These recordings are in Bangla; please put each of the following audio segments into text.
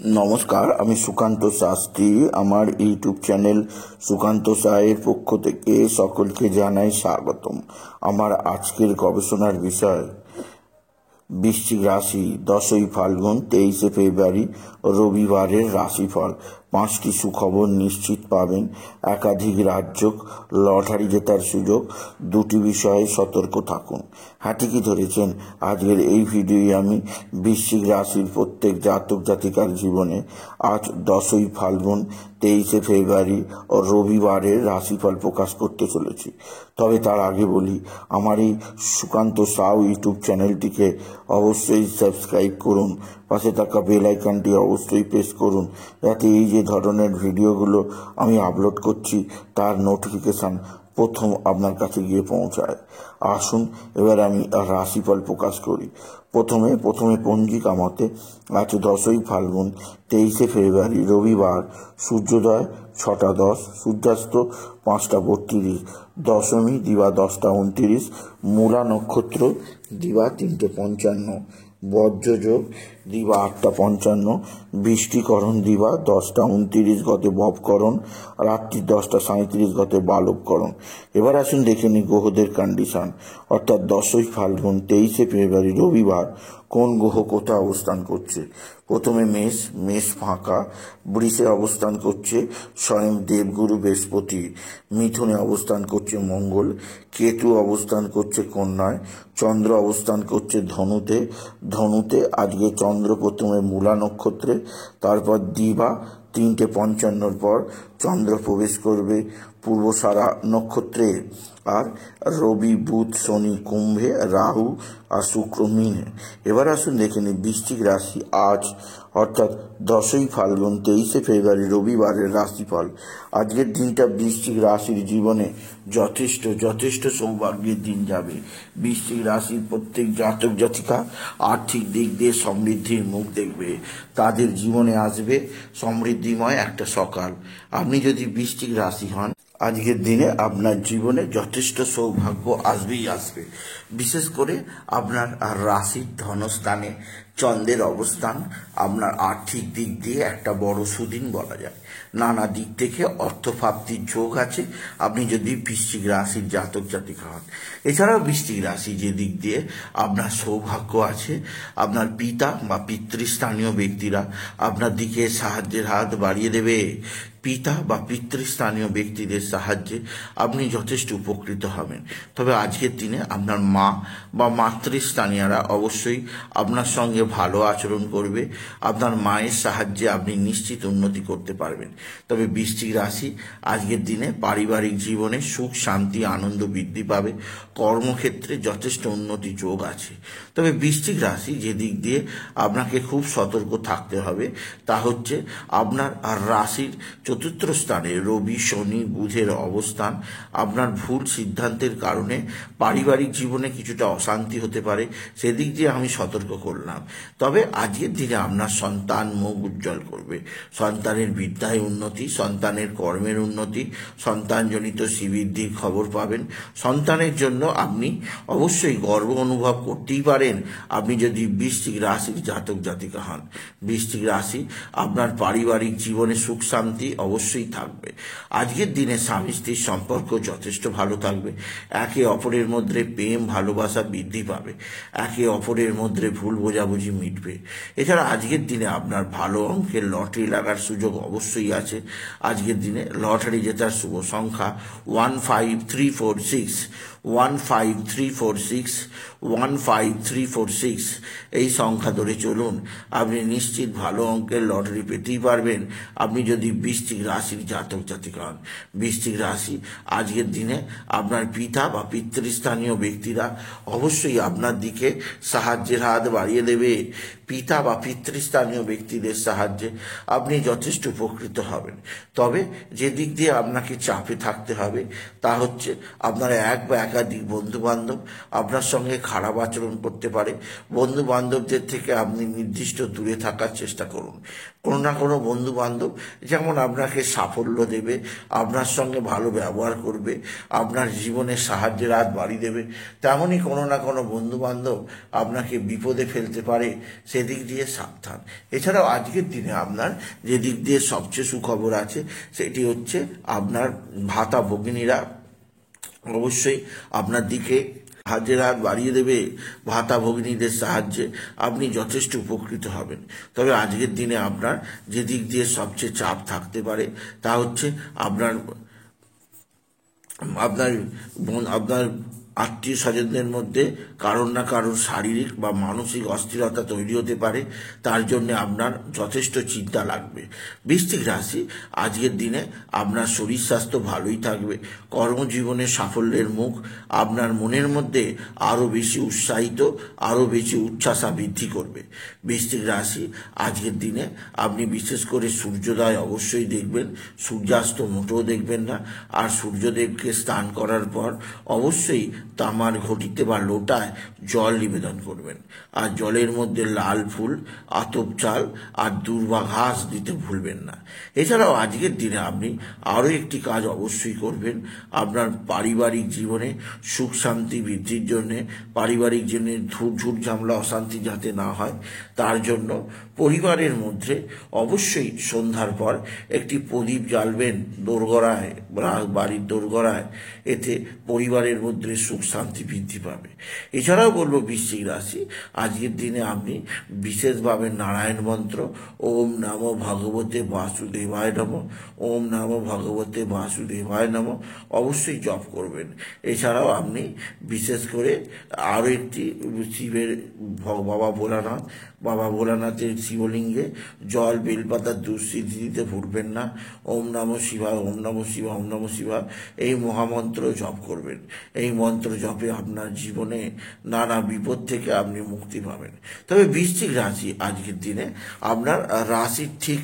নমস্কার, আমি সুকান্ত শাস্ত্রী। আমার ইউটিউব চ্যানেল সুকান্ত সাহের পক্ষ থেকে সকলকে জানাই স্বাগতম। আমার আজকের গবেষণার বিষয় বৃশ্চিক রাশি, 10ই ফাল্গুন 23শে ফেব্রুয়ারি রবিবারের রাশিফল। 5টি সুখবর নিশ্চিত পাবেন, একাধিক রাজ্য, লটারি জেতার সুযোগ। 2টি বিষয়ে সতর্ক থাকুন। হ্যাঁ, ঠিকই ধরেছেন। আজকের এই ভিডিওয়ে আমি বৃশ্চিক রাশির প্রত্যেক জাতক জাতিকার জীবনে আজ 10ই ফাল্গুন 23শে ফেব্রুয়ারি ও রবিবারের রাশিফল প্রকাশ করতে চলেছি। তবে তার আগে বলি, আমার এই সুকান্ত সাউ ইউটিউব চ্যানেলটিকে অবশ্যই সাবস্ক্রাইব করুন, পাশে থাকা বেল আইকনটি অবশ্যই প্রেস করুন, যাতে এই যে ধরনের ভিডিওগুলো আমি আপলোড করছি তার নোটিফিকেশান প্রথম আপনার কাছে গিয়ে পৌঁছায়। আসুন এবার আমি রাশিফল প্রকাশ করি। প্রথমে পঞ্জিকা মতে আজ 10ই ফাল্গুন 23শে ফেব্রুয়ারি রবিবার, সূর্যোদয় 6টা 10, সূর্যাস্ত 5টা 32, দশমী দিবা 10টা 29, মূলা নক্ষত্র দিবা 3টে 55, বজ্রযোগ দিবা 8টা 55, বৃষ্টিকরণ দিবা 10টা 29 গতে ববকরণ, রাত্রি 10টা 37 গতে বালবকরণ। এবার আসুন দেখে নিই গ্রহদের কন্ডিশন, অর্থাৎ 10ই ফাল্গুন 23শে ফেব্রুয়ারি রবিবার কোন গ্রহ কোথায় অবস্থান করছে। প্রথমে মেষ ফাঁকা, বৃষে অবস্থান করছে স্বয়ং দেবগুরু বৃহস্পতি, মিথুনে অবস্থান করছে মঙ্গল, কেতু অবস্থান করছে কন্যায়, চন্দ্র অবস্থান করছে ধনুতে আজকে চন্দ্র প্রথমে মূলা নক্ষত্রে, তারপর দিবা 3টে 55 পর চন্দ্র প্রবেশ করবে পূর্বসারা নক্ষত্রে। আর রবি বুধ শনি কুম্ভে, রাহু আর শুক্র মীনে। এবার আসুন দেখে নিই বৃশ্চিক রাশি আজ, অর্থাৎ 10ই ফাল্গুন 23শে ফেব্রুয়ারি রবিবারের রাশিফল। আজকের দিনটা বৃশ্চিক রাশির জীবনে যথেষ্ট সৌভাগ্যের দিন যাবে। বৃশ্চিক রাশির প্রত্যেক জাতক জাতিকা আর্থিক দিক দিয়ে সমৃদ্ধির মুখ দেখবে। তাদের জীবনে আসবে সমৃদ্ধিময় একটা সকাল। আপনি যদি বৃশ্চিক রাশি হন, আজকের দিনে আপনার জীবনে যথেষ্ট সৌভাগ্য আসবে। বিশেষ করে আপনার রাশির ধনস্থানে চন্দ্রের অবস্থান আপনার আর্থিক দিক দিয়ে একটা বড় সুদিন বলা যায়। নানা দিক থেকে অর্থপ্রাপ্তির যোগ আছে আপনি যদি বৃশ্চিক রাশির জাতক জাতিকা হন। এছাড়াও বৃশ্চিক রাশি যে দিক দিয়ে আপনার সৌভাগ্য আছে, আপনার পিতা বা পিতৃস্থানীয় ব্যক্তিরা আপনার দিকে সাহায্যের হাত বাড়িয়ে দেবে। পিতা বা পিতৃস্থানীয় ব্যক্তিদের সাহায্যে আপনি যথেষ্ট উপকৃত হবেন। তবে আজকের দিনে আপনার মা বা মাতৃস্থানীয়রা অবশ্যই আপনার সঙ্গে ভালো আচরণ করবে। আপনার মায়ের সাহায্যে আপনি নিশ্চিত উন্নতি করতে পারবেন। তবে বৃশ্চিক রাশি আজকের দিনে পারিবারিক জীবনে সুখ শান্তি আনন্দ বৃদ্ধি পাবে। কর্মক্ষেত্রে যথেষ্ট উন্নতি যোগ আছে। তবে বৃশ্চিক রাশি যে দিক দিয়ে আপনাকে খুব সতর্ক থাকতে হবে তা হচ্ছে আপনার রাশির চতুর্থ স্থানে রবি শনি বুধের অবস্থান। আপনার ভুল সিদ্ধান্তের কারণে পারিবারিক জীবনে কিছুটা অশান্তি হতে পারে, সেদিক দিয়ে আমি সতর্ক করলাম। তবে আজকের দিনে আপনার সন্তান মুখ উজ্জ্বল করবে। সন্তানের বিদ্যায় উন্নতি, সন্তানের কর্মের উন্নতি, সন্তানজনিত শ্রীবৃদ্ধির খবর পাবেন। সন্তানের জন্য আপনি অবশ্যই গর্ব অনুভব করতেই পারেন আপনি যদি বৃশ্চিক রাশির জাতক জাতিকা হন। বৃশ্চিক রাশি আপনার পারিবারিক জীবনে সুখ শান্তি অবশ্যই থাকবে। আজকের দিনে স্বামী স্ত্রীর সম্পর্ক যথেষ্ট ভালো থাকবে। একে অপরের মধ্যে প্রেম ভালোবাসা বৃদ্ধি পাবে। একে অপরের মধ্যে ভুল বোঝাবুঝি মিটবে। এছাড়া আজকের দিনে আপনার ভালো অঙ্কের লটারি লাগার সুযোগ অবশ্যই আছে। আজকের দিনে লটারি জেতার শুভ সংখ্যা 15346, 15346, 15346 এই সংখ্যা ধরে চলুন, আপনি নিশ্চিত ভালো অঙ্কের লটারি পেতেই পারবেন আপনি যদি বৃশ্চিক রাশির জাতক জাতিকা হন। বৃশ্চিক রাশি আজকের দিনে আপনার পিতা বা পিতৃস্থানীয় ব্যক্তিরা অবশ্যই আপনার দিকে সাহায্যের হাত বাড়িয়ে দেবে। পিতা বা পিতৃস্থানীয় ব্যক্তিদের সাহায্যে আপনি যথেষ্ট উপকৃত হবেন। তবে যে দিক দিয়ে আপনাকে চাপে থাকতে হবে তা হচ্ছে আপনার এক বা একাধিক বন্ধু বান্ধব আপনার সঙ্গে খারাপ আচরণ করতে পারে। বন্ধু বান্ধবদের থেকে আপনি নির্দিষ্ট দূরে থাকার চেষ্টা করুন। কোনো না কোনো বন্ধু বান্ধব যেমন আপনাকে সাফল্য দেবে, আপনার সঙ্গে ভালো ব্যবহার করবে, আপনার জীবনে সাহায্যের হাত বাড়িয়ে দেবে, তেমনই কোনো না কোনো বন্ধু বান্ধব আপনাকে বিপদে ফেলতে পারে, সেদিক দিয়ে সাবধান। এছাড়াও আজকের দিনে আপনার যে দিক দিয়ে সবচেয়ে সুখবর আছে সেটি হচ্ছে আপনার ভাতা ভগিনীরা অবশ্যই আপনার দিকে হাতের হাত বাড়িয়ে দেবে। ভাতা ভগিনীদের সাহায্যে আপনি যথেষ্ট উপকৃত হবেন। তবে আজকের দিনে আপনার যে দিক দিয়ে সবচেয়ে চাপ থাকতে পারে তা হচ্ছে আপনার আপনার আপনার আত্মীয় স্বজনদের মধ্যে কারোর না কারোর শারীরিক বা মানসিক অস্থিরতা তৈরি হতে পারে, তার জন্য আপনার যথেষ্ট চিন্তা লাগবে। বৃশ্চিক রাশি, আজকের দিনে আপনার শরীর স্বাস্থ্য ভালোই থাকবে। কর্মজীবনে সাফল্যের মুখ আপনার মনের মধ্যে আরও বেশি উৎসাহিত, আরও বেশি উচ্ছ্বাসা বৃদ্ধি করবে। বৃশ্চিক রাশি, আজকের দিনে আপনি বিশেষ করে সূর্যোদয় অবশ্যই দেখবেন, সূর্যাস্ত মোটেও দেখবেন না। আর সূর্যদেবকে স্নান করার পর অবশ্যই তামার ঘটিতে বা লোটায় জল নিবেদন করবেন। আর জলের মধ্যে লাল ফুল, আতপ চাল আর দূর্বা ঘাস দিতে ভুলবেন না। এছাড়াও আজকের দিনে আপনি আরও একটি কাজ অবশ্যই করবেন। আপনার পারিবারিক জীবনে সুখ শান্তি বৃদ্ধির জন্যে, পারিবারিক জীবনে ঝুট ঝামেলা অশান্তি যাতে না হয় তার জন্য পরিবারের মধ্যে অবশ্যই সন্ধ্যার পর একটি প্রদীপ জ্বালবেন দোরগোড়ায়, বাড়ির দোরগোড়ায়। এতে পরিবারের মধ্যে সুখ শান্তি বৃদ্ধি পাবে। এছাড়াও বলবো বৃশ্চিক রাশি, আজকের দিনে আপনি বিশেষভাবে নারায়ণ মন্ত্র ওম নমো ভগবতে বাসুদেবায় নমঃ, ওম নমো ভগবতে বাসুদেবায় নমঃ অবশ্যই জপ করবেন। এছাড়াও আপনি বিশেষ করে আরও একটি শিবের বাবা ভোলানাথের শিবলিঙ্গে জল বেলপাতার দুঃসিদ্ধি দিতে ভুলবেন না। ওম নমঃ শিবায়, ওম নমঃ শিবায়, ওম নমঃ শিবায় এই মহামন্ত্র জপ করবেন। এই মন্ত্র জপে আপনার জীবনে নানা বিপদ থেকে আপনি মুক্তি পাবেন। তবে বৃশ্চিক রাশি, আজকের দিনে আপনার রাশির ঠিক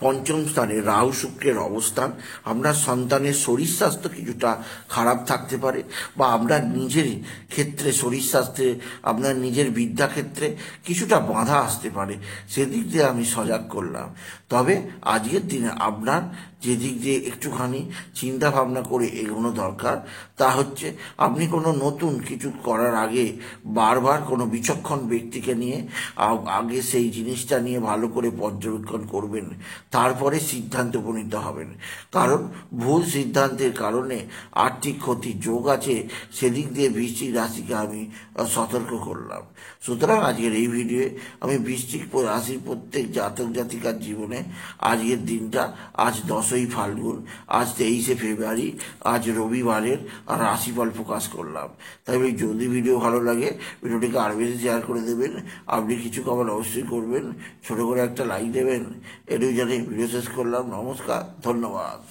পঞ্চম স্থানে রাহু শুক্রের অবস্থান আপনার সন্তানের শরীর স্বাস্থ্য কিছুটা খারাপ থাকতে পারে, বা আপনার নিজের ক্ষেত্রে শরীর স্বাস্থ্যে, আপনার নিজের বিদ্যাক্ষেত্রে কিছুটা বাধা আসতে পারে। সেদিক দিয়ে আমি সজাগ করলাম। তবে আজকের দিনে আপনার যে দিক দিয়ে একটুখানি চিন্তা ভাবনা করে এগোনো দরকার তা হচ্ছে আপনি কোনো নতুন কিছু করার আগে বারবার কোনো বিচক্ষণ ব্যক্তিকে নিয়ে আগে সেই জিনিসটা নিয়ে ভালো করে পর্যবেক্ষণ করবেন, তারপরে সিদ্ধান্ত উপনীত হবেন। কারণ ভুল সিদ্ধান্তের কারণে আর্থিক ক্ষতির যোগ আছে, সেদিক দিয়ে বৃশ্চিক রাশিকে আমি সতর্ক করলাম। সুতরাং আজকের এই ভিডিওয়ে আমি বৃশ্চিক রাশির প্রত্যেক জাতক জাতিকার জীবনে আজকের দিনটা, আজ 10ই ফাল্গুন, আজ 23শে ফেব্রুয়ারি, আজ রবিবারের রাশিফল প্রকাশ করলাম। তাই যদি ভিডিও ভালো লাগে ভিডিওটিকে আরও বেশি শেয়ার করে দেবেন। আপনি কিছু কমেন্ট অবশ্যই করবেন, ছোটো করে একটা লাইক দেবেন। এটুকু জানিয়ে ভিডিও শেষ করলাম। নমস্কার, ধন্যবাদ।